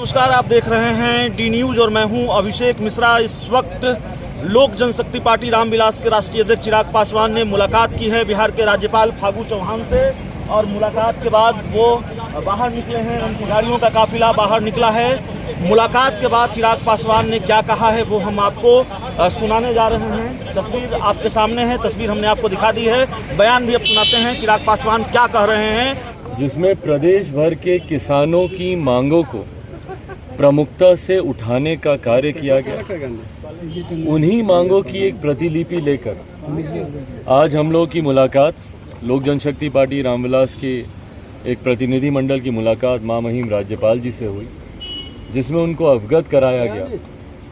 नमस्कार, आप देख रहे हैं डी न्यूज़ और मैं हूं अभिषेक मिश्रा। इस वक्त लोक जनशक्ति पार्टी रामविलास के राष्ट्रीय अध्यक्ष चिराग पासवान ने मुलाकात की है बिहार के राज्यपाल फागू चौहान से, और मुलाकात के बाद वो बाहर निकले हैं। उनकी गाड़ियों का काफिला बाहर निकला है। मुलाकात के बाद चिराग पासवान ने क्या कहा है वो हम आपको सुनाने जा रहे हैं। तस्वीर आपके सामने है, तस्वीर हमने आपको दिखा दी है, बयान भी अब सुनाते हैं चिराग पासवान क्या कह रहे हैं। जिसमें प्रदेश भर के किसानों की मांगों को प्रमुखता से उठाने का कार्य किया गया। उन्हीं मांगों की एक प्रतिलिपि लेकर आज हम लोग की मुलाकात लोक जनशक्ति पार्टी रामविलास के एक प्रतिनिधि मंडल की मुलाकात महामहिम राज्यपाल जी से हुई, जिसमें उनको अवगत कराया गया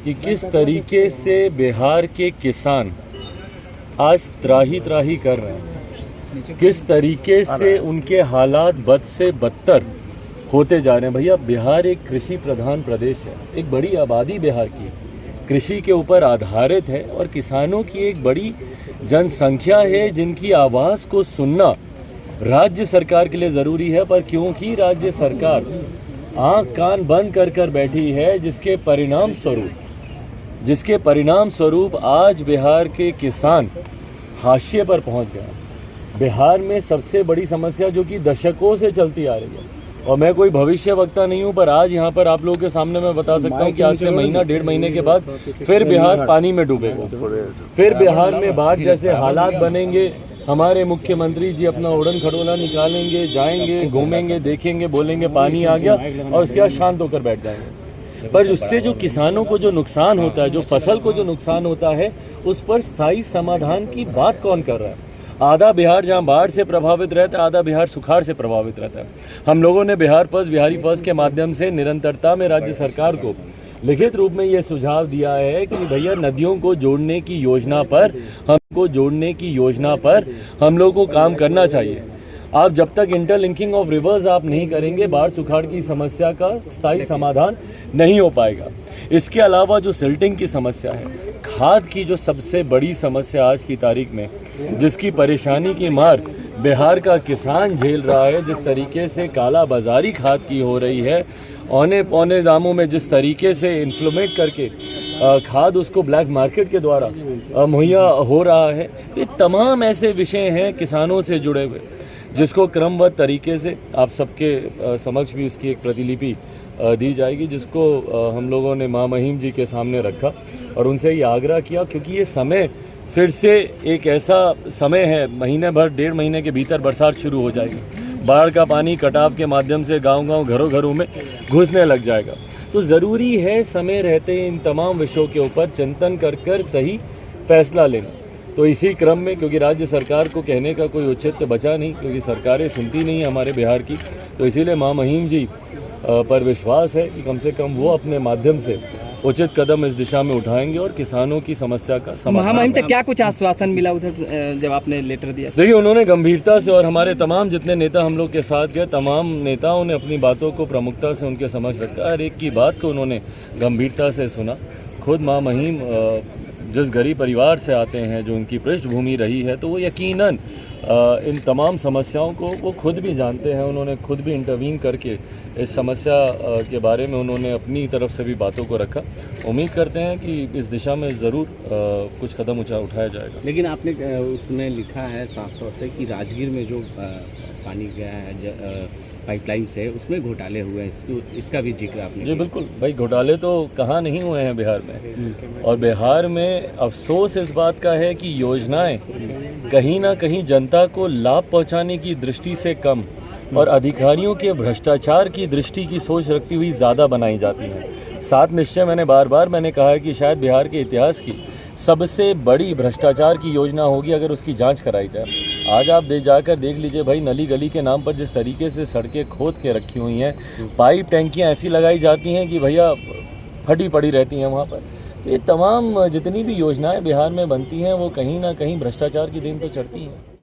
कि किस तरीके से बिहार के किसान आज त्राही कर रहे हैं, किस तरीके से उनके हालात बद से बदतर होते जा रहे हैं। भैया, बिहार एक कृषि प्रधान प्रदेश है, एक बड़ी आबादी बिहार की कृषि के ऊपर आधारित है और किसानों की एक बड़ी जनसंख्या है जिनकी आवाज़ को सुनना राज्य सरकार के लिए ज़रूरी है। पर क्योंकि राज्य सरकार आँख कान बंद कर बैठी है, जिसके परिणाम स्वरूप आज बिहार के किसान हाशिए पर पहुंच गए। बिहार में सबसे बड़ी समस्या जो कि दशकों से चलती आ रही है, और मैं कोई भविष्य वक्ता नहीं हूं, पर आज यहाँ पर आप लोगों के सामने मैं बता सकता हूं कि आज से महीना डेढ़ महीने के बाद फिर बिहार पानी में डूबेगा, फिर बिहार में बाढ़ जैसे हालात बनेंगे। हमारे मुख्यमंत्री जी अपना उड़न खटोला निकालेंगे, जाएंगे, घूमेंगे, देखेंगे, बोलेंगे पानी आ गया, और उसके बाद शांत होकर बैठ जाएंगे। पर उससे जो किसानों को जो नुकसान होता है, जो फसल को जो नुकसान होता है, उस पर स्थायी समाधान की बात कौन कर रहा है। आधा बिहार जहां बाढ़ से प्रभावित रहता है, आधा बिहार सुखाड़ से प्रभावित रहता है। हम लोगों ने बिहारी फर्स्ट के माध्यम से निरंतरता में राज्य सरकार को लिखित रूप में ये सुझाव दिया है कि भैया नदियों को जोड़ने की योजना पर हम लोग को काम करना चाहिए। आप जब तक इंटरलिंकिंग ऑफ रिवर्स आप नहीं करेंगे, बाढ़ सुखाड़ की समस्या का स्थायी समाधान नहीं हो पाएगा। इसके अलावा जो सिल्टिंग की समस्या है, खाद की जो सबसे बड़ी समस्या आज की तारीख में, जिसकी परेशानी की मार बिहार का किसान झेल रहा है, जिस तरीके से काला बाजारी खाद की हो रही है, औने पौने दामों में जिस तरीके से इन्फ्लेमेट करके खाद उसको ब्लैक मार्केट के द्वारा मुहैया हो रहा है, तो ये तमाम ऐसे विषय हैं किसानों से जुड़े हुए, जिसको क्रमबद्ध तरीके से आप सबके समक्ष भी उसकी एक प्रतिलिपि दी जाएगी, जिसको हम लोगों ने महामहिम जी के सामने रखा और उनसे ये आग्रह किया, क्योंकि ये समय फिर से एक ऐसा समय है, महीने भर डेढ़ महीने के भीतर बरसात शुरू हो जाएगी, बाढ़ का पानी कटाव के माध्यम से गांव घरों में घुसने लग जाएगा। तो ज़रूरी है समय रहते इन तमाम विषयों के ऊपर चिंतन कर सही फैसला लेना। तो इसी क्रम में, क्योंकि राज्य सरकार को कहने का कोई औचित्य बचा नहीं, क्योंकि सरकारें सुनती नहीं हमारे बिहार की, तो इसीलिए महामहिम जी पर विश्वास है कि कम से कम वो अपने माध्यम से उचित कदम इस दिशा में उठाएंगे और किसानों की समस्या का समाधान। महामहिम से क्या कुछ आश्वासन मिला उधर जब आपने लेटर दिया? देखिए, उन्होंने गंभीरता से, और हमारे तमाम जितने नेता हम लोग के साथ गए, तमाम नेताओं ने अपनी बातों को प्रमुखता से उनके समक्ष रखा। हर एक की बात को उन्होंने गंभीरता से सुना। खुद महामहिम जिस गरीब परिवार से आते हैं, जो उनकी पृष्ठभूमि रही है, तो वो यकीनन इन तमाम समस्याओं को वो खुद भी जानते हैं। उन्होंने खुद भी इंटरवीन करके इस समस्या के बारे में उन्होंने अपनी तरफ से भी बातों को रखा। उम्मीद करते हैं कि इस दिशा में ज़रूर कुछ कदम उठाया जाएगा। लेकिन आपने उसमें लिखा है साफ तौर से कि राजगीर में जो पानी गया है पाइपलाइन से, उसमें घोटाले हुए हैं, इसका भी जिक्र आपने? जी बिल्कुल भाई, घोटाले तो कहाँ नहीं हुए हैं बिहार में। और बिहार में अफसोस इस बात का है कि योजनाएं कहीं ना कहीं जनता को लाभ पहुंचाने की दृष्टि से कम और अधिकारियों के भ्रष्टाचार की दृष्टि की सोच रखती हुई ज़्यादा बनाई जाती हैं। सात निश्चय मैंने बार मैंने कहा है कि शायद बिहार के इतिहास की सबसे बड़ी भ्रष्टाचार की योजना होगी अगर उसकी जांच कराई जाए। आज आप जाकर देख लीजिए भाई, नली गली के नाम पर जिस तरीके से सड़कें खोद के रखी हुई हैं, पाइप टैंकियां ऐसी लगाई जाती हैं कि भैया फटी पड़ी रहती हैं वहाँ पर। तो ये तमाम जितनी भी योजनाएं बिहार में बनती हैं, वो कहीं ना कहीं भ्रष्टाचार की देन तो चढ़ती हैं।